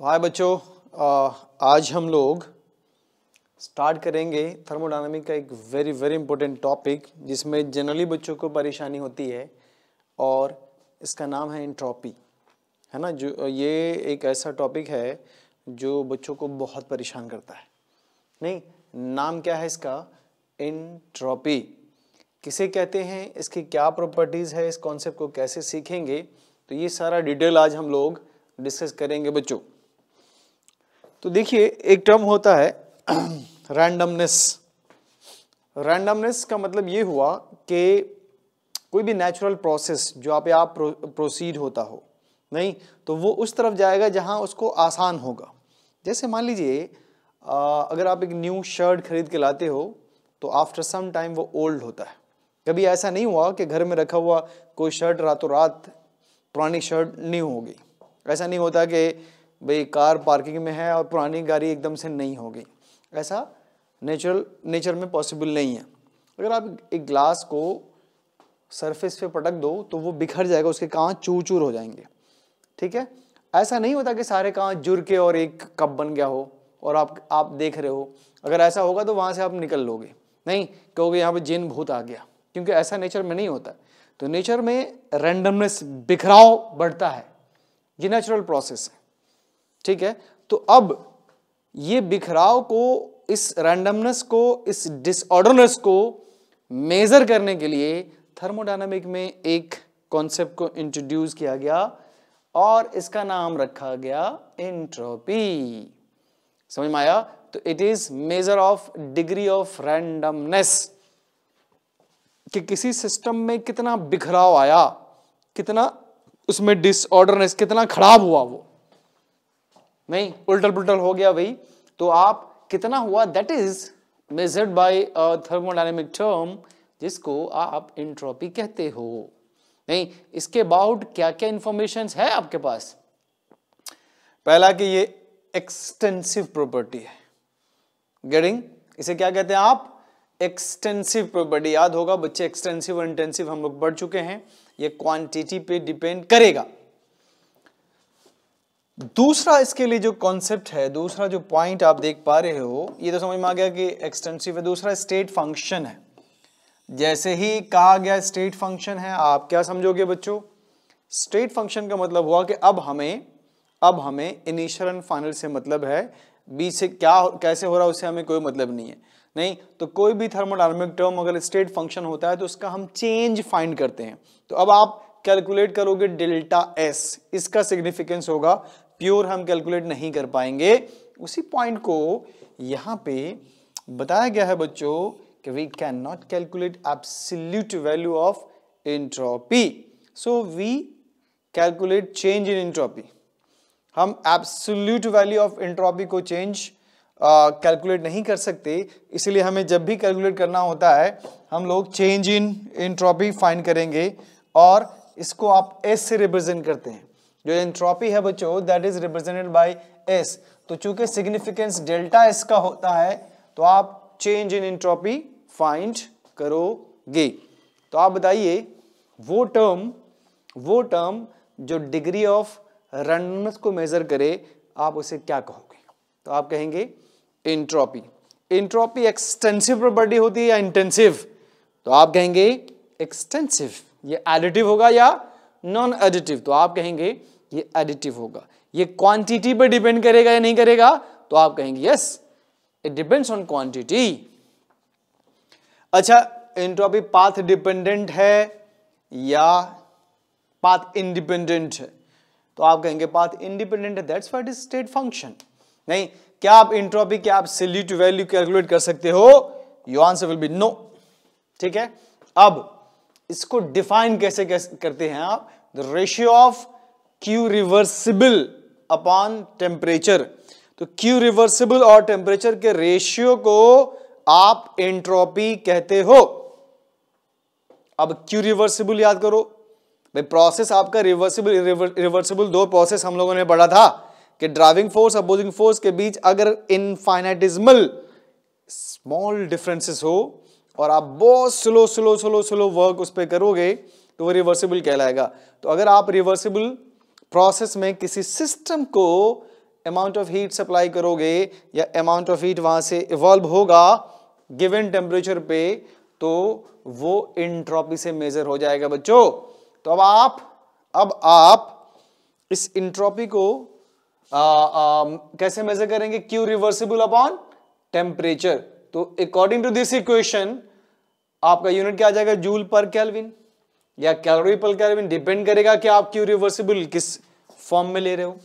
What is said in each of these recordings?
तो हाय बच्चों, आज हम लोग स्टार्ट करेंगे थर्मोडायनामिक का एक वेरी वेरी इंपॉर्टेंट टॉपिक जिसमें जनरली बच्चों को परेशानी होती है और इसका नाम है एंट्रोपी, है ना। जो ये एक ऐसा टॉपिक है जो बच्चों को बहुत परेशान करता है। नहीं, नाम क्या है इसका? एंट्रोपी। किसे कहते हैं, इसकी क्या प्रॉपर्टीज़ है, इस कॉन्सेप्ट को कैसे सीखेंगे, तो ये सारा डिटेल आज हम लोग डिस्कस करेंगे बच्चों। तो देखिए, एक टर्म होता है रैंडमनेस। रैंडमनेस का मतलब ये हुआ कि कोई भी नेचुरल प्रोसेस जो आप प्रोसीड होता हो, नहीं तो वो उस तरफ जाएगा जहां उसको आसान होगा। जैसे मान लीजिए अगर आप एक न्यू शर्ट खरीद के लाते हो तो आफ्टर सम टाइम वो ओल्ड होता है। कभी ऐसा नहीं हुआ कि घर में रखा हुआ कोई शर्ट रातों रात पुरानी शर्ट नहीं होगी। ऐसा नहीं होता कि भाई कार पार्किंग में है और पुरानी गाड़ी एकदम से नहीं होगी। ऐसा नेचर में पॉसिबल नहीं है। अगर आप एक ग्लास को सरफेस पे पटक दो तो वो बिखर जाएगा, उसके कांच चूर चूर हो जाएंगे, ठीक है। ऐसा नहीं होता कि सारे कांच जुड़ के और एक कप बन गया हो और आप देख रहे हो। अगर ऐसा होगा तो वहाँ से आप निकल लोगे, नहीं कहोगे यहाँ पे जिन भूत आ गया, क्योंकि ऐसा नेचर में नहीं होता। तो नेचर में रैंडमनेस, बिखराव बढ़ता है, ये नेचुरल प्रोसेस है, ठीक है। तो अब ये बिखराव को, इस रैंडमनेस को, इस डिसऑर्डरनेस को मेजर करने के लिए थर्मोडायनामिक में एक कॉन्सेप्ट को इंट्रोड्यूस किया गया और इसका नाम रखा गया एंट्रोपी। समझ में आया? तो it is measure of degree of randomness, कि किसी सिस्टम में कितना बिखराव आया, कितना उसमें डिसऑर्डरनेस, कितना खराब हुआ, वो नहीं उल्टल पुल्टल हो गया भाई, तो आप कितना हुआ, that is measured by a thermodynamic term जिसको आप एंट्रोपी कहते हो। नहीं, इसके अबाउट क्या क्या इंफॉर्मेशन है आपके पास? पहला कि ये एक्सटेंसिव प्रॉपर्टी है। गेटिंग? इसे क्या कहते हैं आप? Extensive property. याद होगा बच्चे, एक्सटेंसिव और इंटेंसिव हम लोग पढ़ चुके हैं। ये क्वांटिटी पे डिपेंड करेगा। दूसरा इसके लिए जो कॉन्सेप्ट है, दूसरा जो पॉइंट आप देख पा रहे हो, ये तो समझ में आ गया कि एक्सटेंसिव है। दूसरा स्टेट फंक्शन है। जैसे ही कहा गया स्टेट फंक्शन है, आप क्या समझोगे बच्चों? स्टेट फंक्शन का मतलब हुआ कि अब हमें इनिशियल एंड फाइनल से मतलब है, बीच से क्या कैसे हो रहा है उससे हमें कोई मतलब नहीं है। नहीं तो कोई भी थर्मोडायनामिक टर्म अगर स्टेट फंक्शन होता है तो उसका हम चेंज फाइंड करते हैं। तो अब आप कैलकुलेट करोगे डेल्टा एस, इसका सिग्निफिकेंस होगा, प्योर हम कैलकुलेट नहीं कर पाएंगे। उसी पॉइंट को यहां पे बताया गया है बच्चों कि we can not calculate absolute value of entropy, so we calculate change in entropy. हम एब्सोल्यूट वैल्यू ऑफ एंट्रोपी को चेंज कैलकुलेट नहीं कर सकते, इसलिए हमें जब भी कैलकुलेट करना होता है हम लोग चेंज इन एंट्रोपी फाइंड करेंगे और इसको आप एस से रिप्रेजेंट करते हैं। जो एंट्रोपी है बच्चों, that is represented by S. तो चूंकि सिग्निफिकेंस डेल्टा एस का होता है तो आप चेंज इन एंट्रोपी फाइंड करोगे। तो आप बताइए वो टर्म जो डिग्री ऑफ रैंडमनेस को मेजर करे, आप उसे क्या कहोगे? तो आप कहेंगे एंट्रोपी। एंट्रोपी एक्सटेंसिव प्रॉपर्टी होती है या इंटेंसिव? तो आप कहेंगे एक्सटेंसिव। ये एडिटिव होगा या नॉन एडिटिव? तो आप कहेंगे ये एडिटिव होगा। ये क्वांटिटी पर डिपेंड करेगा या नहीं करेगा? तो आप कहेंगे yes, it depends on quantity. अच्छा, एंट्रोपी पाथ डिपेंडेंट है या पाथ इंडिपेंडेंट है? तो आप कहेंगे पाथ इंडिपेंडेंट है, that's what is state function. नहीं, क्या आप एंट्रोपी की एब्सोल्यूट वैल्यू कैलकुलेट कर सकते हो? Your answer will be no, ठीक है। अब इसको डिफाइन कैसे करते हैं आप? The ratio of Q reversible upon temperature. तो क्यू रिवर्सिबल और टेम्परेचर के रेशियो को आप एंट्रोपी कहते हो। अब क्यू रिवर्सिबल याद करो भाई, प्रोसेस आपका रिवर्सिबल दो प्रोसेस हम लोगों ने पढ़ा था कि ड्राइविंग फोर्स, अपोजिंग फोर्स के बीच अगर इनफाइनाइटिसिमल स्मॉल डिफरेंसेस हो और आप बहुत स्लो वर्क उस पर करोगे तो वो रिवर्सिबल कहलाएगा। तो अगर आप रिवर्सिबल प्रोसेस में किसी सिस्टम को अमाउंट ऑफ हीट सप्लाई करोगे या अमाउंट ऑफ हीट वहां से इवॉल्व होगा गिवन टेम्परेचर पे, तो वो इंट्रोपी से मेजर हो जाएगा बच्चों। तो अब आप इस इंट्रोपी को कैसे मेजर करेंगे? Q reversible upon temperature. तो अकॉर्डिंग टू दिस इक्वेशन आपका यूनिट क्या आ जाएगा? जूल पर केल्विन या कैलोरी पर केल्विन, डिपेंड करेगा कि आप क्यू रिवर्सिबल किस फॉर्म में ले रहे हो।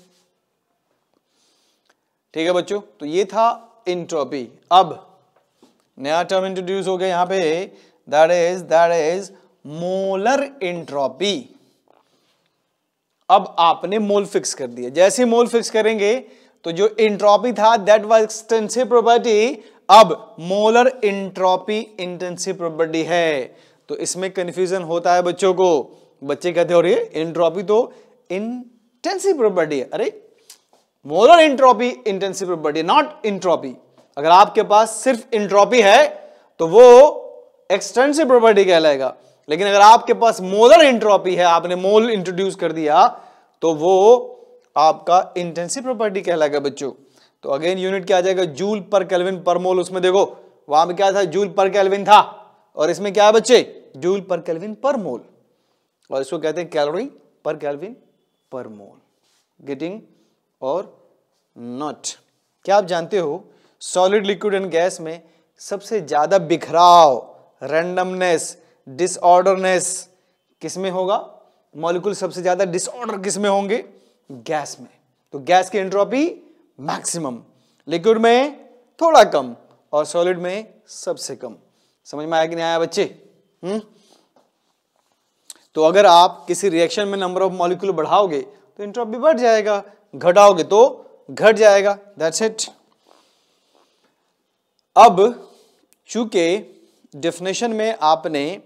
ठीक है बच्चों, तो ये था इंट्रोपी। अब नया टर्म इंट्रोड्यूस हो गया यहां पे, दैट इज मोलर इंट्रोपी। अब आपने मोल फिक्स कर दिया, जैसे मोल फिक्स करेंगे तो जो इंट्रोपी था दैट वाज एक्सटेंसिव प्रॉपर्टी, अब मोलर इंट्रोपी इंटेंसिव प्रॉपर्टी है। तो इसमें कंफ्यूजन होता है बच्चों को, बच्चे कहते हो रहे इंट्रोपी तो इंटेंसिव प्रॉपर्टी है। अरे molar entropy intensive property, not entropy. अगर आपके पास सिर्फ इंट्रोपी है तो वो एक्सटेंसिव प्रॉपर्टी कहलाएगा, लेकिन अगर आपके पास मोलर इंट्रोपी है, आपने मोल इंट्रोड्यूस कर दिया, तो वो आपका इंटेंसिव प्रॉपर्टी कहलाएगा बच्चों। तो अगेन यूनिट क्या आ जाएगा? जूल पर केल्विन पर मोल। उसमें देखो वहां पे क्या था? जूल पर केल्विन था, और इसमें क्या है बच्चे? जूल पर केल्विन पर मोल, और इसको कहते हैं कैलोरी पर केल्विन पर मोल। गेटिंग और नॉट? क्या आप जानते हो सॉलिड, लिक्विड एंड गैस में सबसे ज्यादा बिखराव, रैंडमनेस, डिसऑर्डरनेस किसमें होगा? मॉलिक्यूल सबसे ज्यादा डिसऑर्डर किसमें होंगे? गैस में। तो गैस की एंट्रोपी मैक्सिमम, लिक्विड में थोड़ा कम, और सॉलिड में सबसे कम। समझ में आया कि नहीं आया बच्चे? तो अगर आप किसी रिएक्शन में नंबर ऑफ मॉलिक्यूल बढ़ाओगे तो एंट्रोपी बढ़ जाएगा, घटाओगे तो घट जाएगा। That's it. अब चूंकि डेफिनेशन में आपने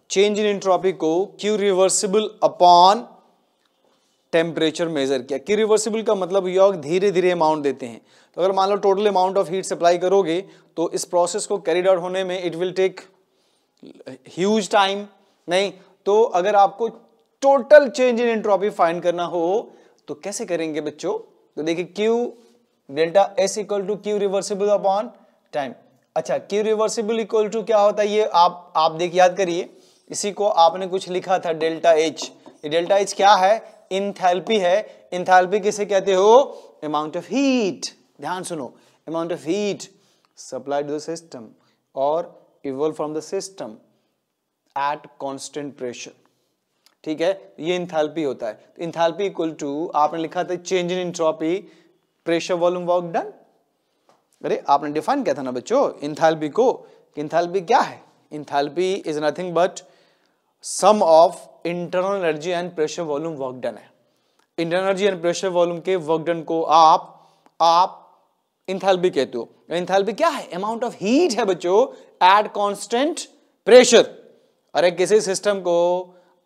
चेंज इन एंट्रोपी को Q reversible upon temperature measure किया। क्यू रिवर्सिबल का मतलब योग धीरे धीरे अमाउंट देते हैं। तो अगर मान लो total amount of heat supply करोगे तो इस प्रोसेस को कैरिड आउट होने में it will take huge time. नहीं तो अगर आपको total change in entropy find करना हो तो कैसे करेंगे बच्चों? तो देखिए Q delta S equal to Q reversible upon time. अच्छा, क्यू रिवर्सिबल इक्वल टू क्या होता है ये आप देखिए, याद करिए। इसी को आपने कुछ लिखा था डेल्टा एच। ये डेल्टा एच क्या है? इंथैल्पी है। इंथैल्पी किसे कहते हो? Amount of heat. ध्यान सुनो, amount of heat supplied to the system और evolve from the system at constant pressure. ठीक है, ये इंथैल्पी होता है। तो इंथैल्पी इक्वल टू आपने लिखा था change in entropy pressure volume work done. अरे आपने डिफाइन किया था ना बच्चों इंथैल्पी को। इंथैल्पी क्या है? Enthalpy is nothing but sum of internal energy and pressure volume work done है। Internal energy and pressure volume के वर्क डन को आप इंथैल्पी कहते हो। इंथैल्पी क्या है? अमाउंट ऑफ हीट है बच्चों एट कांस्टेंट प्रेशर। अरे किसी सिस्टम को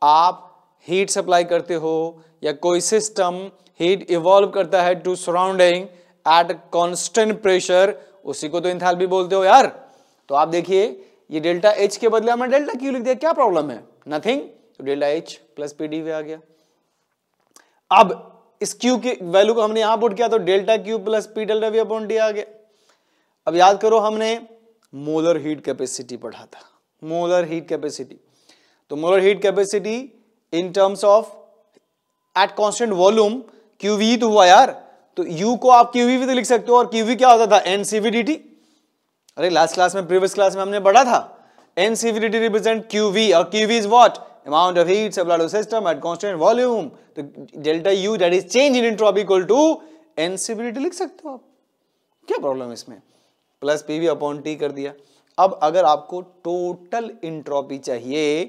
आप हीट सप्लाई करते हो या कोई सिस्टम हीट इवॉल्व करता है to surrounding at constant pressure, उसी को तो इंथैल्पी बोलते हो यार। तो आप देखिए ये डेल्टा एच के बदले हमने डेल्टा क्यू लिख दिया, क्या प्रॉब्लम है? नथिंग। तो delta H plus P D आ गया। अब इस क्यू की वैल्यू को हमने यहां पुट किया तो delta Q plus P delta V upon D आ गया। अब याद करो हमने मोलर हीट कैपेसिटी पढ़ा था, मोलर हीट कैपेसिटी। तो molar heat capacity in terms of eight constant volume qv तो हुआ यार। तो यू को आप क्यूवी भी तो लिख सकते हो, और क्यूवी क्या होता था? एनसीवीडीटी। अरे लास्ट क्लास में, प्रीवियस क्लास में हमने पढ़ा था एनसीवीडीटी रिप्रेजेंट क्यूवी, और QV is what? Amount of heat supplied to system at constant volume. तो delta U that is change in entropy equal to NCVDT लिख सकते हो आप, क्या प्रॉब्लम है इसमें? प्लस पीवी अपॉन टी कर दिया। अब अगर आपको टोटल एंट्रोपी चाहिए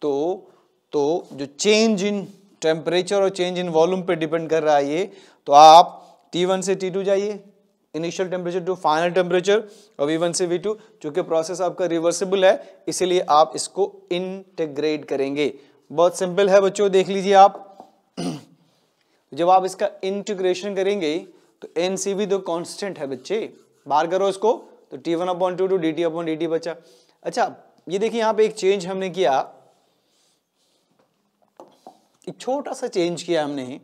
तो जो चेंज इन टेम्परेचर और चेंज इन वॉल्यूम पे डिपेंड कर रहा है ये, तो आप T1 से T2 जाइए, initial temperature to final temperature, और V1 से V2। चूंकि प्रोसेस आपका रिवर्सिबल है इसीलिए आप इसको इंटीग्रेट करेंगे। बहुत सिंपल है बच्चों, देख लीजिए आप। जब आप इसका इंटीग्रेशन करेंगे तो NCV तो कांस्टेंट है बच्चे, बाहर करो इसको तो T1 upon T2 dt upon dt बचा। अच्छा ये देखिए यहाँ पे एक चेंज हमने किया, एक छोटा सा चेंज किया हमने।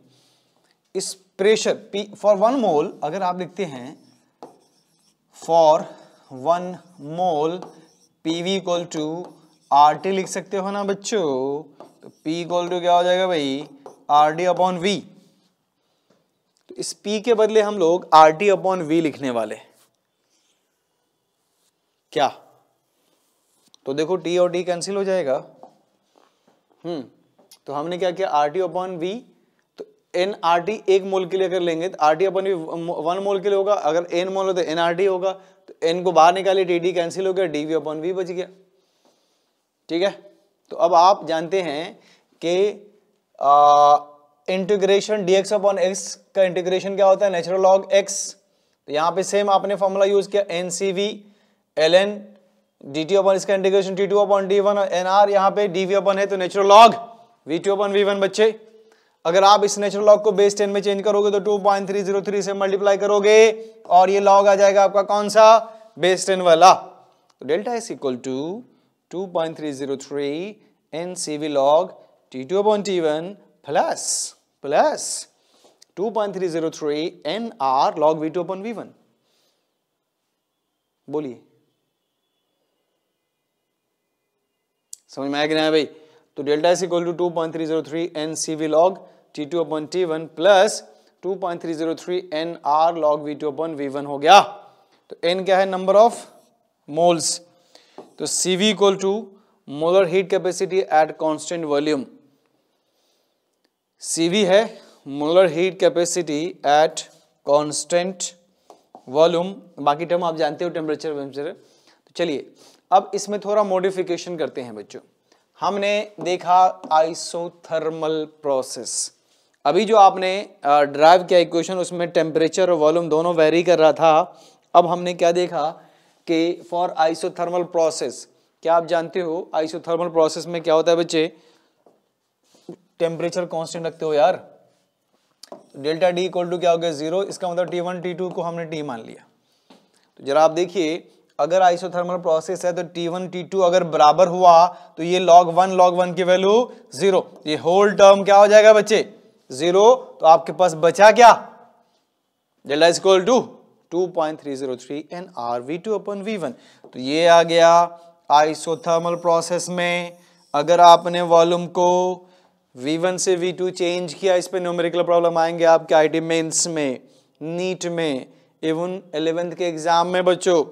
इस प्रेशर P फॉर 1 मोल, अगर आप लिखते हैं for 1 mole PV equal to RT लिख सकते हो ना बच्चों। तो P इक्वल टू क्या हो जाएगा भाई, RT अपॉन V। तो इस P के बदले हम लोग RT अपॉन V लिखने वाले, क्या? तो देखो T और T कैंसिल हो जाएगा। तो हमने क्या किया, RT अपॉन V, तो nRT 1 मोल के लिए अगर लेंगे तो RT अपॉन V 1 मोल के लिए होगा, अगर n मोल हो तो nRT होगा। तो n को बाहर निकालिए, TT कैंसिल हो गया, dV अपॉन V बच गया। ठीक है, तो अब आप जानते हैं कि इंटीग्रेशन dx अपॉन x का इंटीग्रेशन क्या होता है, नेचुरल लॉग x। तो यहाँ पे सेम आपने फॉर्मूला यूज किया, NCV ln dt अपॉन इसका इंटीग्रेशन t2 अपॉन d1 और nr यहाँ पे dv अपॉन है तो natural log v2 upon v1 बच्चे। अगर आप इस नेचुरल लॉग को बेस 10 में चेंज करोगे तो 2.303 से मल्टीप्लाई करोगे और ये लॉग आ जाएगा आपका कौन सा, बेस 10 वाला। तो delta S equal to 2.303 NCV log t2 upon t1 plus 2.303 nr log v2 upon v1। बोलिए, समझ में आया कि नहीं भाई? तो delta S equal to 2.303 NCV log t2 upon t1 plus 2.303 nr log v2 upon v1 हो गया। तो n क्या है, नंबर ऑफ मोल्स। तो CV equal to molar heat capacity at constant volume. CV है molar heat capacity at constant volume, बाकी term आप जानते हो, टेम्परेचर वेम्परेचर। तो चलिए अब इसमें थोड़ा मॉडिफिकेशन करते हैं बच्चों। हमने देखा आइसोथर्मल प्रोसेस, अभी जो आपने ड्राइव किया इक्वेशन उसमें टेम्परेचर और वॉल्यूम दोनों वेरी कर रहा था। अब हमने क्या देखा कि फॉर आइसोथर्मल प्रोसेस, क्या आप जानते हो आइसोथर्मल प्रोसेस में क्या होता है बच्चे, टेम्परेचर कांस्टेंट रखते हो यार। डेल्टा डी इक्वल टू क्या हो गया, 0। इसका मतलब T1 T2 को हमने T मान लिया। तो जरा आप देखिए, अगर आइसोथर्मल प्रोसेस है तो T1 T2 अगर बराबर हुआ तो ये log 1 की वैल्यू 0, ये होल टर्म क्या हो जाएगा बच्चे, 0। तो आपके पास बचा क्या, delta is equal to 2.303 nr v2 upon v1। तो ये आ गया आइसोथर्मल प्रोसेस में। अगर आपने वॉल्यूम को v1 से v2 चेंज किया, इस पे न्यूमेरिकल प्रॉब्लम आएंगे आपके आईटी मेंस में, नीट में, इवन 11th के एग्जाम में बच्चों,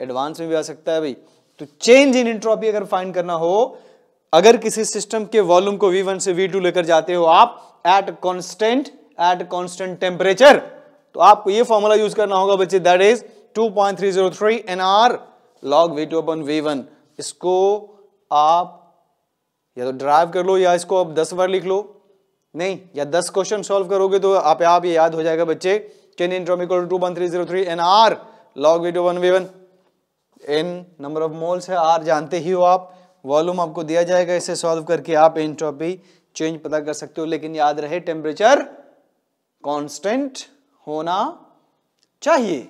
एडवांस में भी आ सकता है भाई। तो चेंज इन एंट्रोपी अगर फाइंड करना हो, अगर किसी सिस्टम के वॉल्यूम को v1 से v2 लेकर जाते हो आप एट कांस्टेंट टेम्परेचर, तो आपको ये फॉर्मूला यूज करना होगा बच्चे, that is 2.303 nr log v2 upon v1। इसको आप या तो ड्राइव कर लो या इसको आप 10 बार लिख लो, नहीं या 10 क्वेश्चन सॉल्व करोगे तो आप ये याद हो जाएगा बच्चे, change in entropy equal to 2.303 nr log v2 upon v1। n number of moles है, r जानते ही हो आप, वॉल्यूम आपको दिया जाएगा, इसे सॉल्व करके आप एंट्रोपी चेंज पता कर सकते हो। लेकिन याद रहे टेम्परेचर कांस्टेंट होना चाहिए।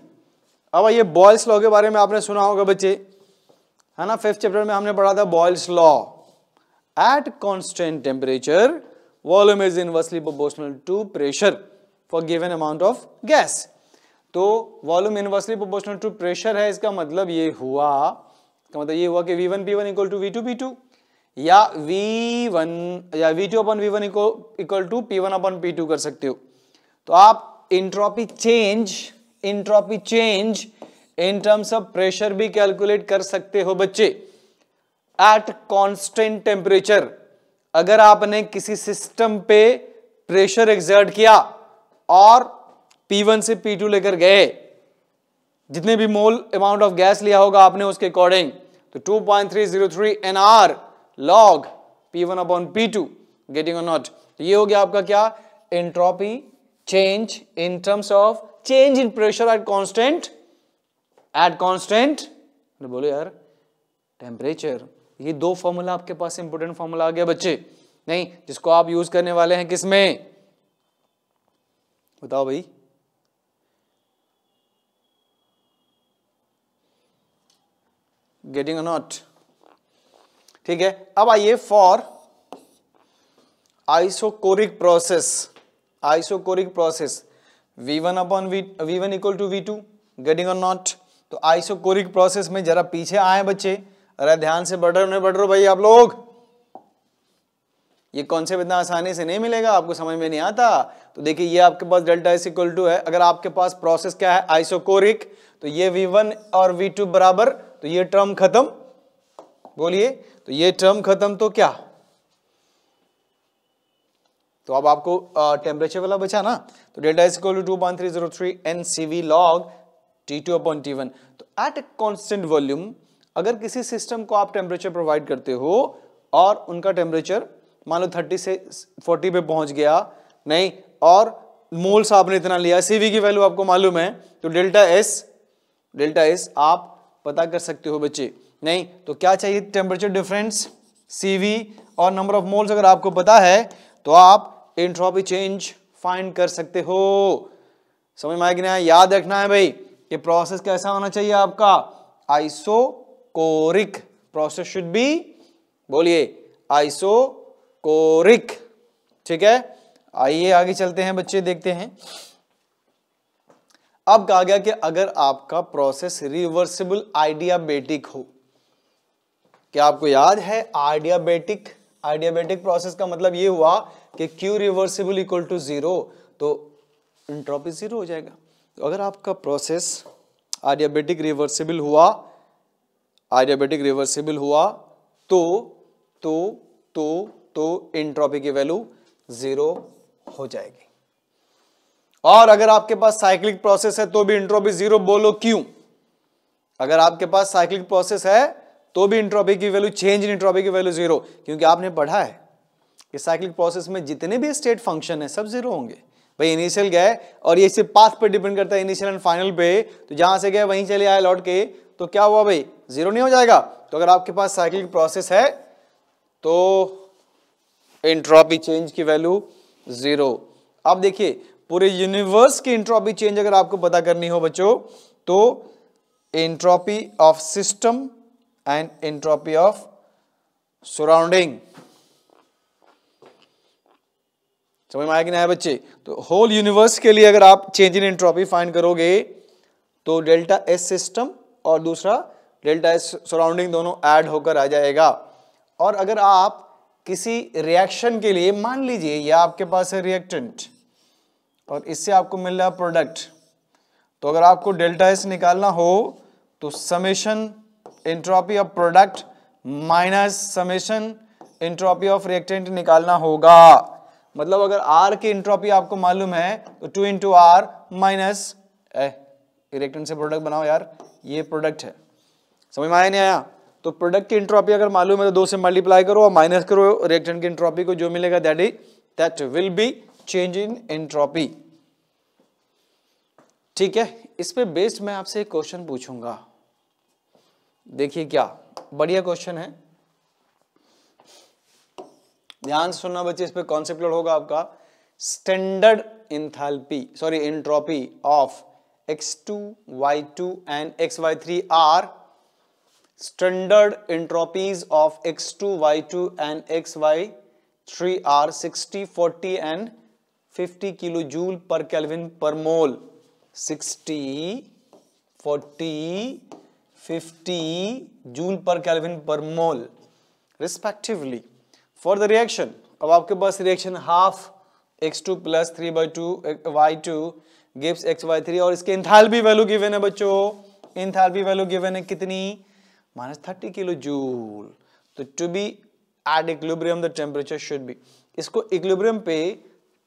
अब ये बॉयल्स लॉ के बारे में आपने सुना होगा बच्चे, है ना, 5th चैप्टर में हमने पढ़ा था Boyle's law. At constant temperature volume is inversely proportional to pressure for given amount of gas. तो volume inversely proportional to pressure है, इसका मतलब ये हुआ कि V1 P1 equal to V2 P2 या V1 या V2 upon V1 equal to P1 upon P2 कर सकते हो। तो आप entropy change in terms of pressure भी कैलकुलेट कर सकते हो बच्चे एट कांस्टेंट टेम्परेचर। अगर आपने किसी सिस्टम पे प्रेशर एक्सर्ट किया और P1 से P2 लेकर गए, जितने भी मोल अमाउंट ऑफ गैस लिया होगा आपने उसके अकॉर्डिंग, तो 2.303 nr log P1 upon P2, getting और नॉट। ये हो गया आपका क्या, entropy change in terms of change in pressure at constant बोलो यार टेम्परेचर। ये 2 फॉर्मूला आपके पास इंपोर्टेंट फॉर्मूला आ गया बच्चे, नहीं जिसको आप यूज करने वाले हैं किसमें, बताओ भाई। गेटिंग और नॉट, ठीक है। अब आइए for isochoric process. Isochoric process V1 upon V1 equal to V2, getting और नॉट। तो आइसोकोरिक प्रोसेस में जरा पीछे आए बच्चे, अरे ध्यान से बढ़ रहे हो भाई आप लोग, ये कॉन्सेप्ट इतना आसानी से नहीं मिलेगा आपको, समझ में नहीं आता। तो देखिए ये आपके पास डेल्टा एस इक्वल टू है, अगर आपके पास प्रोसेस क्या है आइसोकोरिक, तो ये V1 और V2 बराबर, तो ये टर्म खत्म, बोलिए, तो ये टर्म खत्म, तो क्या, तो अब आपको टेम्परेचर वाला बचा ना, तो delta S equal to 2.303 NCV log T2 upon T1। तो एट ए कांस्टेंट वॉल्यूम अगर किसी सिस्टम को आप टेम्परेचर प्रोवाइड करते हो और उनका टेम्परेचर मान लो 30 से 40 पे पहुंच गया, नहीं, और मोल्स आपने इतना लिया, CV की वैल्यू आपको मालूम है, तो डेल्टा एस आप पता कर सकते हो बच्चे, नहीं, तो क्या चाहिए, टेम्परेचर डिफरेंस, CV और नंबर ऑफ मोल्स अगर आपको पता है तो आप एंट्रोपी चेंज फाइंड कर सकते हो। समझ में आया कि नहीं? याद रखना है भाई कि प्रोसेस कैसा होना चाहिए आपका, आइसोकोरिक प्रोसेस शुड बी, बोलिए आइसोकोरिक, ठीक है। आइए आगे चलते हैं बच्चे, देखते हैं। अब कहा गया कि अगर आपका प्रोसेस रिवर्सिबल आइडियाबेटिक हो, क्या आपको याद है आइडियाबेटिक प्रोसेस का मतलब ये हुआ कि Q रिवर्सिबल इक्वल टू 0, तो एंट्रोपी 0 हो जाएगा। तो अगर आपका प्रोसेस आइडियाबेटिक रिवर्सिबल हुआ तो एंट्रोपी की वैल्यू 0 हो जाएगी। और अगर आपके पास साइक्लिक प्रोसेस है तो भी एंट्रोपी 0, बोलो क्यों? अगर आपके पास साइक्लिक प्रोसेस है तो भी एंट्रोपी की वैल्यू, चेंज इन एंट्रोपी की वैल्यू 0, क्योंकि आपने पढ़ा है कि साइक्लिक प्रोसेस में जितने भी स्टेट फंक्शन है सब 0 होंगे भाई। इनिशियल गए और ये सिर्फ पाथ पे डिपेंड करता है, इनिशियल एंड फाइनल पे, तो जहां से गए वहीं चले आए लौट के, तो क्या हुआ भाई, 0 नहीं हो जाएगा। तो अगर आपके पास साइक्लिक प्रोसेस है तो एंट्रोपी चेंज की वैल्यू 0। अब देखिए पूरे यूनिवर्स की एंट्रोपी चेंज अगर आपको पता करनी हो बच्चों, तो entropy of system and entropy of surrounding, समझ में आया कि नहीं बच्चे? तो होल यूनिवर्स के लिए अगर आप चेंज इन एंट्रोपी फाइंड करोगे तो डेल्टा एस सिस्टम और दूसरा डेल्टा एस सराउंडिंग दोनों ऐड होकर आ जाएगा। और अगर आप किसी रिएक्शन के लिए, मान लीजिए ये आपके पास है रिएक्टेंट और इससे आपको मिल रहा है प्रोडक्ट, तो अगर आपको डेल्टा एस निकालना हो तो summation entropy of product minus summation entropy of reactant निकालना होगा। मतलब अगर R की एंट्रोपी आपको मालूम है तो 2 इंटू आर माइनस, रिएक्टेंट से प्रोडक्ट बनाओ यार, ये प्रोडक्ट है, समझ में आया नहीं आया? तो प्रोडक्ट की एंट्रोपी अगर मालूम है तो 2 से मल्टीप्लाई करो और माइनस करो रिएक्टेंट की एंट्रोपी को, जो मिलेगा that will be change in entropy, ठीक है। इस पे बेस्ड मैं आपसे एक क्वेश्चन पूछूंगा, देखिए क्या बढ़िया क्वेश्चन है, ध्यान से सुनना बच्चे, इस पे कॉन्सेप्ट लोड होगा आपका। Standard entropy of x2 y2 and xy3 are, standard entropies of x2 y2 and xy3 are 60, 40 and 50 kilo joule per kelvin per mole. 60, 40, 50 joule per kelvin per mole respectively for the reaction. अब आपके पास reaction half x2 plus 3/2 y2 gives xy3 और इसके enthalpy value given है बच्चों, enthalpy value given है कितनी, -30 kilo joule. तो to be at equilibrium the temperature should be, इसको इक्विलिब्रियम पे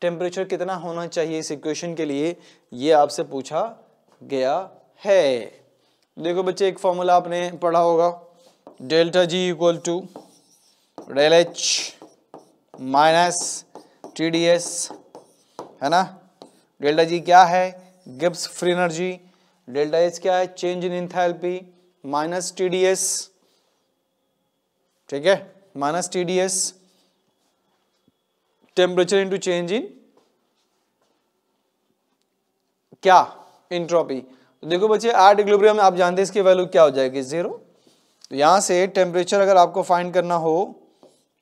टेम्परेचर कितना होना चाहिए इस इक्वेशन के लिए, ये आपसे पूछा गया है। देखो बच्चे एक फॉर्मूला आपने पढ़ा होगा, delta G equal to del H minus TdS, है ना। डेल्टा जी क्या है, Gibbs free energy, delta H क्या है, change in enthalpy, minus TdS, ठीक है, minus TdS temperature into change in क्या, एंट्रोपी। तो देखो बच्चे एट इक्विलिब्रियम में आप जानते हैं इसकी वैल्यू क्या हो जाएगी, 0। तो यहां से टेम्परेचर अगर आपको फाइंड करना हो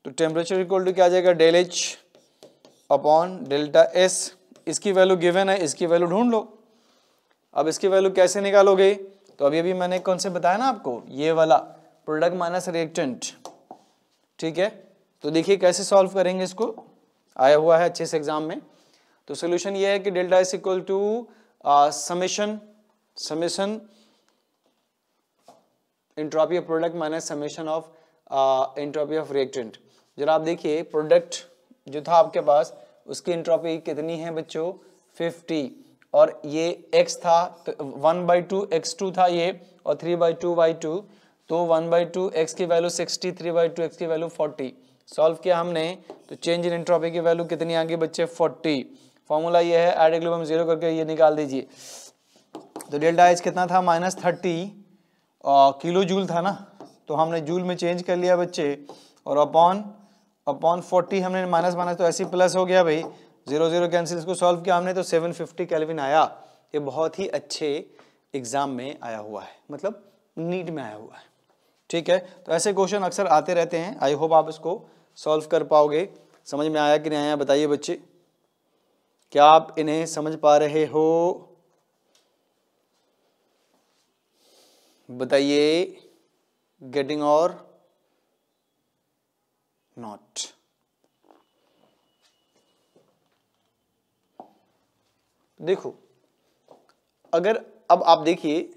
तो टेम्परेचर इक्वल टू क्या आ जाएगा, del H upon delta S इसकी वैल्यू गिवन है, इसकी वैल्यू ढूंढ लो। अब इसकी वैल्यू कैसे निकालोगे, तो अभी मैंने कौन से बताया ना आपको, ये वाला प्रोडक्ट माइनस रिएक्टेंट, ठीक है। तो देखिए कैसे सॉल्व करेंगे इसको, आया हुआ है अच्छे से एग्जाम में। तो सोल्यूशन ये है कि delta is equal to summation entropy of product minus summation of entropy of reactant. जरा आप देखिए प्रोडक्ट जो था आपके पास, उसकी एंट्रोपी कितनी है बच्चों, 50, और ये x था तो 1/2 x2 था ये, और 3/2 तो 1/2 x की वैल्यू 60, 3/2 x की वैल्यू 40। सॉल्व किया हमने तो चेंज इन एंट्रोपी की वैल्यू कितनी आ गई बच्चे, 40। फॉर्मूला ये है, ऐड इक्विलिब्रियम 0 करके ये निकाल दीजिए। तो डेल्टा एच कितना था, -30 किलो जूल था ना, तो हमने जूल में चेंज कर लिया बच्चे, और अपॉन 40 हमने माइनस तो ऐसे प्लस हो गया भाई, 0 0 कैंसिल। इसको सॉल्व किया हमने तो 750 केल्विन आया। ये बहुत ही अच्छे एग्जाम में आया हुआ है, मतलब नीट में आया हुआ है, ठीक है। तो ऐसे क्वेश्चन अक्सर आते रहते हैं, आई होप आप इसको सॉल्व कर पाओगे। समझ में आया कि नहीं आया बताइए बच्चे, क्या आप इन्हें समझ पा रहे हो, बताइए, गेटिंग और नॉट। देखो अगर अब आप देखिए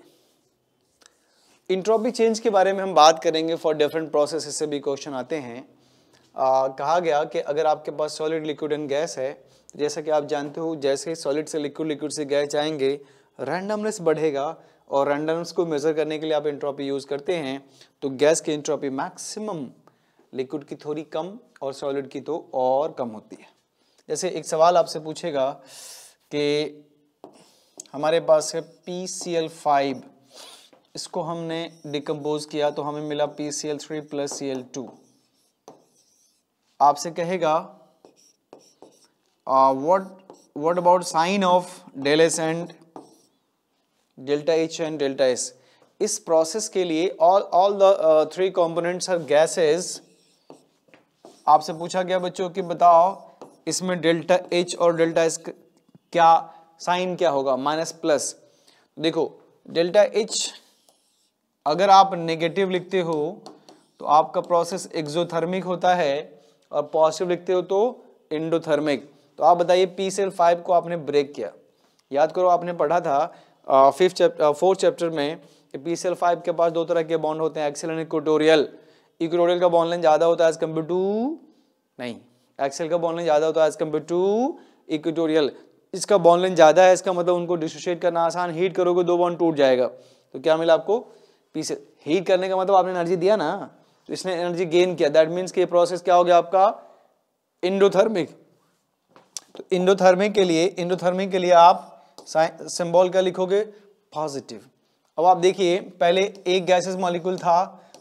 इंट्रोपी चेंज के बारे में हम बात करेंगे फॉर डिफरेंट प्रोसेसेस से भी क्वेश्चन आते हैं। कहा गया कि अगर आपके पास सॉलिड, लिक्विड एंड गैस है, जैसा कि आप जानते हो जैसे सॉलिड से लिक्विड, लिक्विड से गैस जाएंगे, रैंडमनेस बढ़ेगा, और रैंडमनेस को मेजर करने के लिए आप एंट्रोपी यूज करते हैं। तो गैस की एंट्रोपी मैक्सिमम, लिक्विड की थोड़ी कम, और सॉलिड की तो और कम होती है। जैसे एक सवाल आपसे पूछेगा कि हमारे पास है PCl5, इसको हमने डिकम्पोज किया तो हमें मिला PCl3 + Cl2। आपसे कहेगा what about sign of del S and delta H and delta S. इस प्रोसेस के लिए all the 3 components are gases. आपसे पूछा गया बच्चों कि बताओ इसमें डेल्टा एच और डेल्टा एस क्या साइन क्या होगा, माइनस+। देखो डेल्टा एच अगर आप नेगेटिव लिखते हो तो आपका प्रोसेस एक्सोथर्मिक होता है, और पॉजिटिव लिखते हो तो एंडोथर्मिक। तो आप बताइए PCl5 को आपने ब्रेक किया, याद करो आपने पढ़ा था 4th चैप्टर में PCl5 के पास 2 तरह के बॉन्ड होते हैं, एक्सियल एंड इक्वेटोरियल। इक्वेटोरियल का बॉन्ड लेंथ ज्यादा होता है एज कम्पेयर टू, नहीं, एक्सियल का बॉन्ड लेंथ ज्यादा होता है एज कम्पेयर टू इक्वेटोरियल। इसका बॉन्ड लेंथ ज्यादा है, इसका मतलब उनको डिसोशिएट करना आसान, हीट करोगे 2 बॉन्ड टूट जाएगा। तो क्या मिला आपको, पीस हीट करने का मतलब आपने एनर्जी दिया ना, तो इसने एनर्जी गेन किया, दैट मीन्स कि ये प्रोसेस क्या हो गया आपका, एंडोथर्मिक। तो एंडोथर्मिक के लिए आप सिंबल क्या लिखोगे, पॉजिटिव। अब आप देखिए पहले एक गैसेस मॉलिक्यूल था,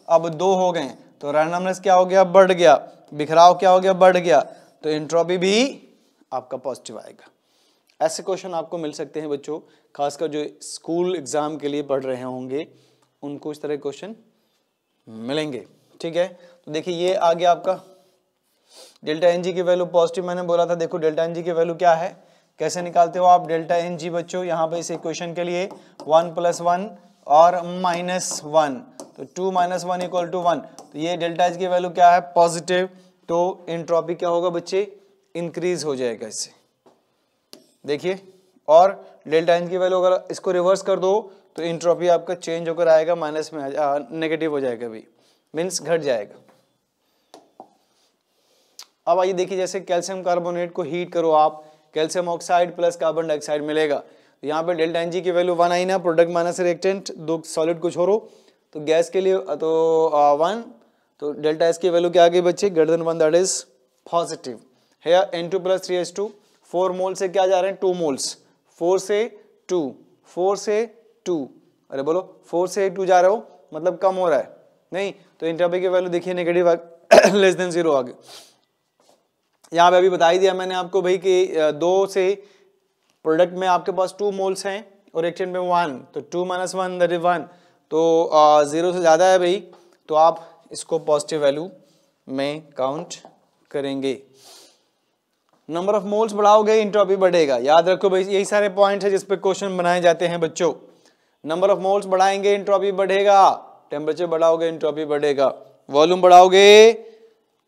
अब 2 हो गए, तो रैंडमनेस क्या हो गया, बढ़ गया, बिखराव क्या हो गया, बढ़ गया, तो एंट्रोपी भी आपका पॉजिटिव आएगा। ऐसे क्वेश्चन आपको मिल सकते हैं बच्चों, खासकर जो स्कूल एग्जाम के लिए पढ़ रहे होंगे उनको इस तरह क्वेश्चन मिलेंगे, ठीक है। तो देखिए ये आ गया आपका डेल्टा एन जी की वैल्यू पॉजिटिव, मैंने बोला था। देखो डेल्टा एन जी की वैल्यू क्या है, कैसे निकालते हो आप डेल्टा एन जी बच्चों, यहाँ पे इस इक्वेशन के लिए 1 + 1 और -1, तो 2 - 1 = 1। तो ये डेल्टा एच की वैल्यू क्या है, पॉजिटिव, तो एंट्रोपी क्या होगा बच्चे, इंक्रीज हो जाएगा इससे, देखिए। और डेल्टा एन की वैल्यू अगर इसको रिवर्स कर दो तो एंट्रोपी आपका चेंज होकर आएगा, माइनस में नेगेटिव हो जाएगा भी, मीन्स घट जाएगा। अब आइए देखिए, जैसे कैल्शियम कार्बोनेट को हीट करो आप, calcium oxide plus carbon dioxide मिलेगा। तो यहाँ पे डेल्टा एन जी की वैल्यू 1 आई ना, प्रोडक्ट माइनस रिएक्टेंट, 2 सॉलिड को छोड़ो, तो गैस के लिए तो 1, तो डेल्टा एस की वैल्यू क्या आ गई बच्चे, greater than 1, that is positive. है N2 + 3H2, 4 मोल से क्या जा रहे हैं, 2 मोल्स, 4 से 2, 4 से 2, अरे बोलो 4 से 2 जा रहे हो, मतलब कम हो रहा है, नहीं, तो एंट्रोपी की वैल्यू देखिए नेगेटिव लेस देन 0 आ गई। यहाँ पे अभी बता ही दिया मैंने आपको भाई कि 2 से प्रोडक्ट में आपके पास 2 मोल्स हैं और रिएक्टेंट में 1, तो 2 - 1 दैट इज 1, तो 0 से ज़्यादा है भाई, तो आप इसको पॉजिटिव वैल्यू में काउंट करेंगे। नंबर ऑफ मोल्स बढ़ाओगे एंट्रोपी बढ़ेगा। याद रखो भाई, यही सारे पॉइंट है जिस पे क्वेश्चन बनाए जाते हैं बच्चों। नंबर ऑफ मोल्स बढ़ाएंगे एंट्रोपी बढ़ेगा, टेम्परेचर बढ़ाओगे एंट्रोपी बढ़ेगा, वॉल्यूम बढ़ाओगे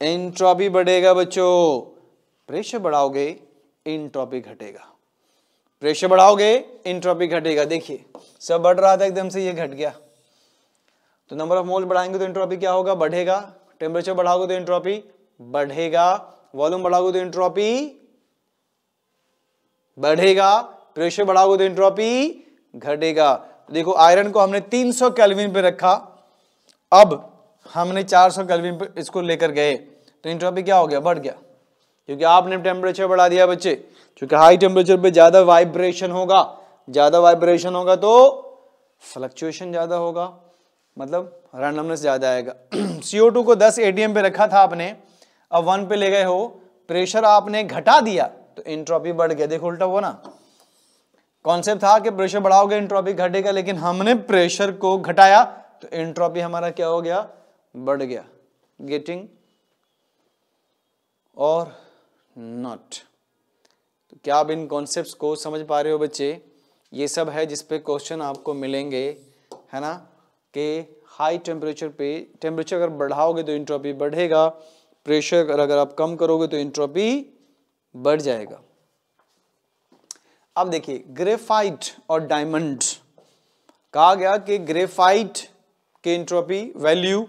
एंट्रोपी बढ़ेगा बच्चों, प्रेशर बढ़ाओगे एंट्रोपी घटेगा, प्रेशर बढ़ाओगे एंट्रोपी घटेगा। देखिए सब बढ़ रहा था, एकदम से ये घट गया। तो नंबर ऑफ मोल्स बढ़ाएंगे तो एंट्रोपी क्या होगा, बढ़ेगा। टेम्परेचर बढ़ाओगे तो एंट्रोपी बढ़ेगा, वॉल्यूम बढ़ाओगे तो एंट्रोपी बढ़ेगा, प्रेशर बढ़ाओगे तो एंट्रोपी घटेगा। देखो आयरन को हमने 300 केल्विन पे रखा, अब हमने 400 केल्विन पे इसको लेकर गए तो एंट्रोपी क्या हो गया, बढ़ गया, क्योंकि आपने टेम्परेचर बढ़ा दिया बच्चे। क्योंकि हाई टेम्परेचर पे ज्यादा वाइब्रेशन होगा, ज्यादा वाइब्रेशन होगा तो फ्लक्चुएशन ज्यादा होगा, मतलब रैंडमनेस ज्यादा आएगा। CO2 को 10 ATM पे रखा था आपने, अब 1 पे ले गए हो, प्रेशर आपने घटा दिया तो एंट्रोपी बढ़ गया। देखो उल्टा हुआ ना, कॉन्सेप्ट था कि प्रेशर बढ़ाओगे एंट्रोपी घटेगा, लेकिन हमने प्रेशर को घटाया तो एंट्रोपी हमारा क्या हो गया, बढ़ गया। गेटिंग और नॉट? तो क्या आप इन कॉन्सेप्ट्स को समझ पा रहे हो बच्चे? ये सब है जिस पे क्वेश्चन आपको मिलेंगे, है ना, कि हाई टेम्परेचर पे टेम्परेचर अगर बढ़ाओगे तो एंट्रोपी बढ़ेगा, प्रेशर अगर आप कम करोगे तो एंट्रोपी बढ़ जाएगा। अब देखिए ग्रेफाइट और डायमंड, कहा गया कि ग्रेफाइट की एंट्रोपी वैल्यू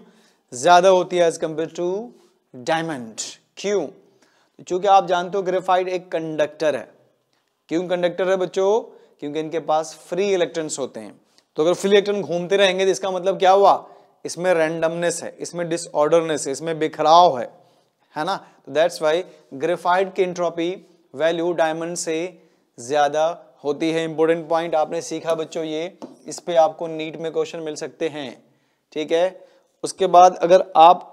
ज्यादा होती है एज कंपेयर टू डायमंड। क्यों? क्योंकि आप जानते हो ग्रेफाइट एक कंडक्टर है। क्यों कंडक्टर है बच्चों? क्योंकि इनके पास फ्री इलेक्ट्रॉन्स होते हैं। तो अगर फ्री इलेक्ट्रॉन घूमते रहेंगे तो इसका मतलब क्या हुआ, इसमें रैंडमनेस है, इसमें डिसऑर्डरनेस है, इसमें बिखराव है ना। तो दैट्स वाई ग्रेफाइट की एंट्रोपी वैल्यू डायमंड से ज्यादा होती है। इंपॉर्टेंट पॉइंट आपने सीखा बच्चों ये, इस पे आपको नीट में क्वेश्चन मिल सकते हैं, ठीक है। उसके बाद अगर आप,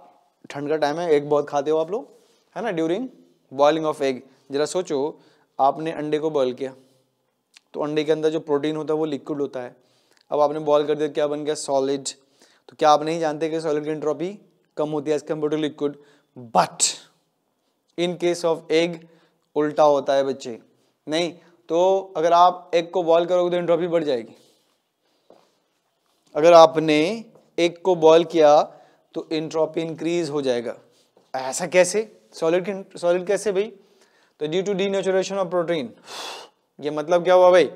ठंड का टाइम है, एग बहुत खाते हो आप लोग, है ना, ड्यूरिंग बॉइलिंग ऑफ एग, जरा सोचो आपने अंडे को बॉईल किया तो अंडे के अंदर जो प्रोटीन होता है वो लिक्विड होता है, अब आपने बॉईल कर दिया, क्या बन गया, सॉलिड। तो क्या आप नहीं जानते कि सॉलिड की एंट्रोपी कम होती है as compare to liquid? But in case of egg उल्टा होता है बच्चे। नहीं तो अगर आप एग को बॉईल करोगे तो एंट्रोपी बढ़ जाएगी। अगर आपने एग को बॉईल किया तो एंट्रोपी इंक्रीज हो जाएगा। ऐसा कैसे? सॉलिड कैसे भाई? तो due to denaturation of protein. ये मतलब क्या हुआ भाई?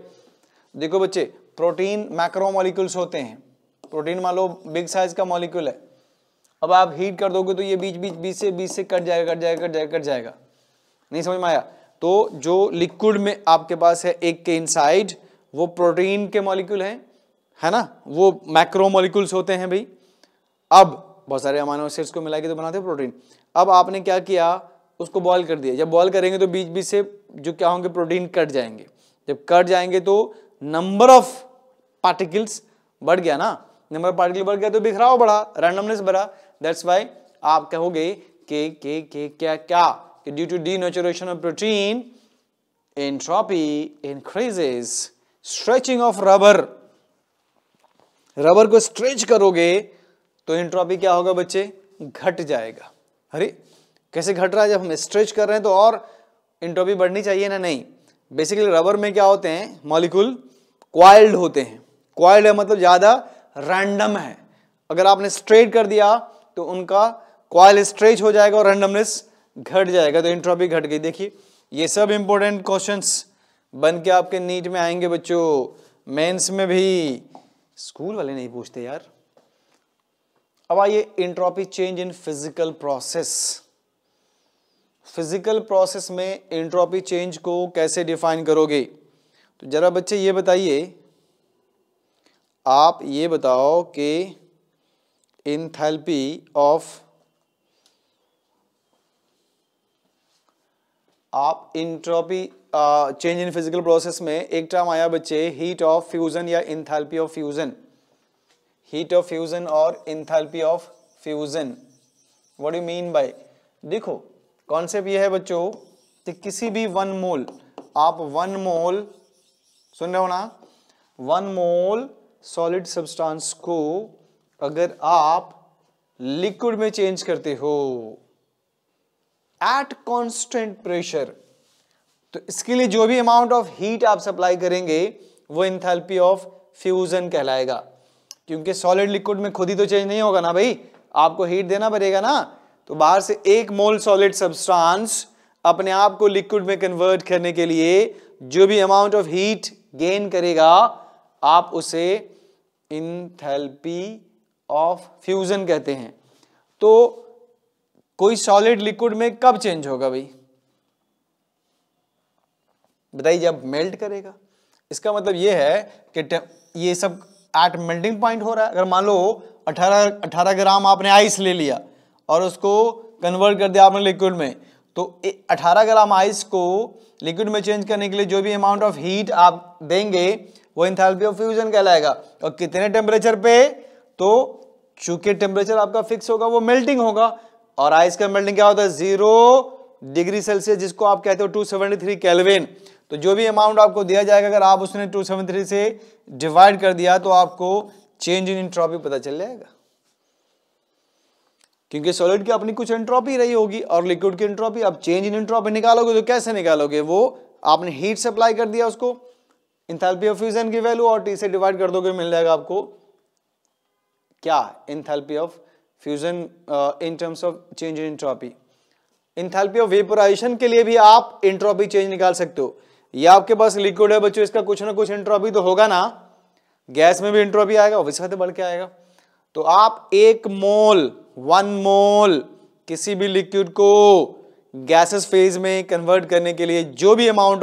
देखो बच्चे, प्रोटीन मैक्रो मॉलिक्यूल्स होते हैं। प्रोटीन मान लो बिग साइज का मॉलिक्यूल है, अब आप हीट कर दोगे तो ये बीच से कट जाएगा। नहीं समझ में आया? तो जो लिक्विड में आपके पास है एग के इनसाइड, वो प्रोटीन के मॉलिक्यूल हैं, है ना, वो मैक्रो मॉलिक्यूल्स होते हैं भाई। अब बहुत सारे अमीनो एसिड्स को मिला के तो बनाते हैं प्रोटीन। अब आपने क्या किया, उसको बॉईल कर दिया। जब बॉईल करेंगे तो बीच से जो क्या होंगे, प्रोटीन कट जाएंगे। जब कट जाएंगे तो नंबर ऑफ पार्टिकल्स बढ़ गया ना, नंबर ऑफ पार्टिकल बढ़ गया तो बिखराव बढ़ा, रैंडमनेस बढ़ा। दैट्स वाई आप कहोगे कि क्या due to denaturation of protein entropy increases. Stretching of rubber को स्ट्रेच करोगे तो एंट्रोपी क्या होगा बच्चे, घट जाएगा। अरे कैसे घट रहा है? जब हम स्ट्रेच कर रहे हैं तो और एंट्रोपी बढ़नी चाहिए ना। नहीं, बेसिकली रबर में क्या होते हैं, मॉलिक्यूल क्वाइल्ड होते हैं। क्वाइल्ड है मतलब ज्यादा रैंडम है। अगर आपने स्ट्रेट कर दिया तो उनका क्वाइल स्ट्रेच हो जाएगा और रैंडमनेस घट जाएगा, तो एंट्रोपी घट गई। देखिए ये सब इंपॉर्टेंट क्वेश्चंस बन के आपके नीट में आएंगे बच्चों, मेंस में भी। स्कूल वाले नहीं पूछते यार। अब आइए entropy change in physical process. Physical process में एंट्रोपी चेंज को कैसे डिफाइन करोगे? तो जरा बच्चे ये बताइए, आप ये बताओ कि एंथैल्पी ऑफ, आप entropy change in physical process में एक टर्म आया बच्चे, हीट ऑफ फ्यूजन या enthalpy of fusion. Heat of fusion और enthalpy of fusion, what do mean by? देखो कॉन्सेप्ट ये है बच्चों कि किसी भी 1 मोल, आप 1 मोल, सुन रहे हो ना, 1 मोल सॉलिड सब्सटेंस को अगर आप लिक्विड में चेंज करते हो एट कांस्टेंट प्रेशर, तो इसके लिए जो भी अमाउंट ऑफ हीट आप सप्लाई करेंगे वो एंथैल्पी ऑफ फ्यूजन कहलाएगा, क्योंकि सॉलिड लिक्विड में खुद ही तो चेंज नहीं होगा ना भाई, आपको हीट देना पड़ेगा ना। तो बाहर से 1 मोल सॉलिड सब्सटेंस अपने आप को लिक्विड में कन्वर्ट करने के लिए जो भी अमाउंट ऑफ हीट गेन करेगा आप उसे एंथैल्पी ऑफ फ्यूजन कहते हैं। तो कोई सॉलिड लिक्विड में कब चेंज होगा भाई, बताइए, जब मेल्ट करेगा। इसका मतलब ये है कि ये सब एट मेल्टिंग पॉइंट हो रहा है। अगर मान लो 18 ग्राम आपने आइस ले लिया और उसको कन्वर्ट कर दिया आपने लिक्विड में, तो 18 ग्राम आइस को लिक्विड में चेंज करने के लिए जो भी अमाउंट ऑफ हीट आप देंगे वो एंथैल्पी ऑफ फ्यूजन कहलाएगा। और कितने टेम्परेचर पे, तो चूंकि टेम्परेचर आपका फिक्स होगा वो मेल्टिंग होगा, और आइस का मेल्टिंग क्या होता है 0 डिग्री सेल्सियस, जिसको आप कहते हो 273 केल्विन। तो जो भी अमाउंट आपको दिया जाएगा अगर आप उसने 273 से डिवाइड कर दिया तो आपको चेंज इन एंट्रोपी पता चल जाएगा, क्योंकि सॉलिड की अपनी कुछ एंट्रोपी रही होगी और लिक्विड की एंट्रोपी। आप चेंज इन एंट्रोपी निकालोगे तो कैसे निकालोगे, वो आपने हीट सप्लाई कर दिया उसको, एंथैल्पी ऑफ फ्यूजन की वैल्यू और T से डिवाइड कर दोगे, मिल जाएगा आपको क्या, enthalpy of fusion in terms of change in entropy. Enthalpy of vaporisation के लिए भी आप एंट्रोपी चेंज निकाल सकते हो। ये आपके पास लिक्विड है बच्चों, इसका कुछ ना कुछ एंट्रोपी तो होगा ना, गैस में भी एंट्रोपी आएगा, ऑब्वियसली बात है, बढ़ के आएगा। तो आप 1 मोल किसी भी लिक्विड को गैसेस फेज में कन्वर्ट करने के लिए जो भी अमाउंट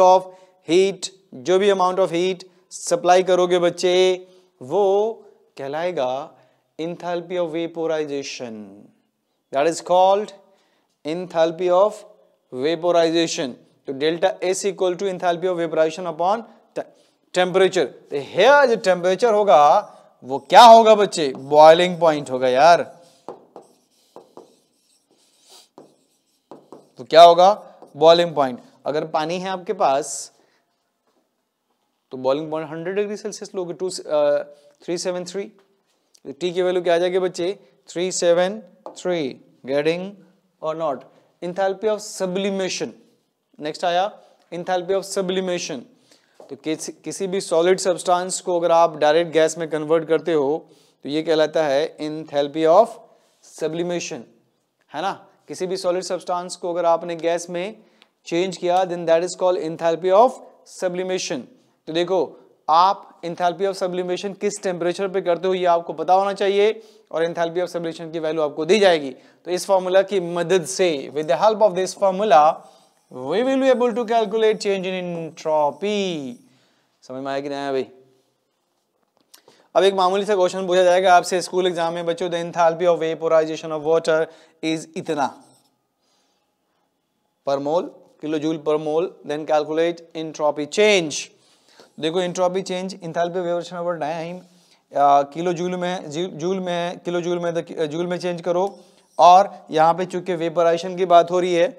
ऑफ हीट सप्लाई करोगे बच्चे, वो कहलाएगा enthalpy of vaporisation. That is called enthalpy of vaporisation. तो delta S equal to enthalpy of vaporisation upon temperature. तो हियर जो टेम्परेचर होगा वो क्या होगा बच्चे, बॉइलिंग पॉइंट होगा यार। तो क्या होगा, बॉइलिंग पॉइंट। अगर पानी है आपके पास तो बॉइलिंग पॉइंट 100 डिग्री सेल्सियस लोगे, 373। टी की वैल्यू क्या आ जाएगी बच्चे, 373। गेटिंग और not. Enthalpy of sublimation, next आया एंथैल्पी ऑफ सब्लिमेशन। तो किसी भी सॉलिड सब्सटेंस को अगर आप डायरेक्ट गैस में कन्वर्ट करते हो तो ये कहलाता है एंथैल्पी ऑफ सब्लिमेशन, है ना। किसी भी सॉलिड सब्सटेंस को अगर आपने गैस में चेंज किया then that is called enthalpy of sublimation. तो देखो आप एंथैल्पी ऑफ सब्लिमेशन किस टेम्परेचर पे करते हो ये आपको पता होना चाहिए, और एंथैल्पी ऑफ सब्लिमेशन की वैल्यू आपको दी जाएगी। तो इस फॉर्मूला की मदद से, with the help of this formula, we will be able to calculate change in entropy। समझ में आया कि नहीं आया भाई। अब एक मामूली सा क्वेश्चन पूछा जाएगा आपसे स्कूल एग्जाम में बच्चों, the enthalpy of vaporisation of water is इतना पर मोल, किलोजूल पर मोल, देन कैलकुलेट एंट्रोपी चेंज। देखो entropy change, enthalpy of evaporation over time, kilojoule में चेंज करो। और यहाँ पे चूंकि वेपोराइजेशन की बात हो रही है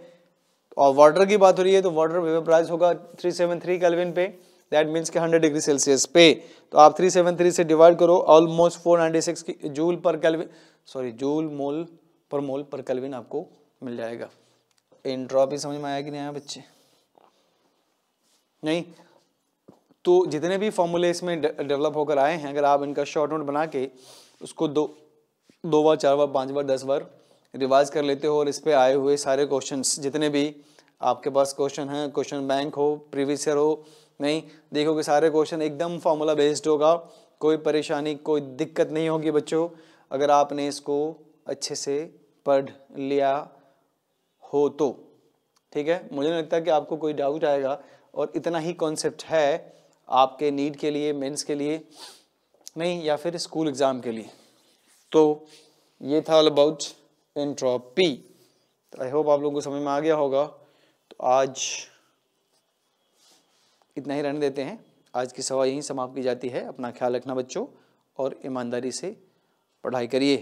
और वाटर की बात हो रही है, तो वाटर वेपोराइज होगा 373 केल्विन पे, दैट मीन्स कि 100 डिग्री सेल्सियस पे। तो आप 373 से डिवाइड करो, ऑलमोस्ट 496 की joule per kelvin, sorry joule mole पर केल्विन आपको मिल जाएगा। एंट्रोपी समझ में आया कि नहीं आया बच्चे, नहीं। तो जितने भी फॉर्मूले इसमें डेवलप होकर आए हैं, अगर आप इनका शॉर्ट नोट बना के उसको दो बार, 4 बार, 5 बार, 10 बार रिवाइज कर लेते हो, और इस पे आए हुए सारे क्वेश्चंस जितने भी आपके पास क्वेश्चन हैं, क्वेश्चन बैंक हो, प्रीवियस ईयर हो, नहीं, देखो कि सारे क्वेश्चन एकदम फॉर्मूला बेस्ड होगा, कोई परेशानी कोई दिक्कत नहीं होगी बच्चों, अगर आपने इसको अच्छे से पढ़ लिया हो तो। ठीक है, मुझे नहीं लगता कि आपको कोई डाउट आएगा, और इतना ही कॉन्सेप्ट है आपके नीट के लिए, मेंस के लिए, नहीं, या फिर स्कूल एग्जाम के लिए। तो ये था ऑल अबाउट एंट्रोपी। तो आई होप आप लोगों को समझ में आ गया होगा। तो आज इतना ही रहने देते हैं, आज की सभा यहीं समाप्त की जाती है। अपना ख्याल रखना बच्चों, और ईमानदारी से पढ़ाई करिए।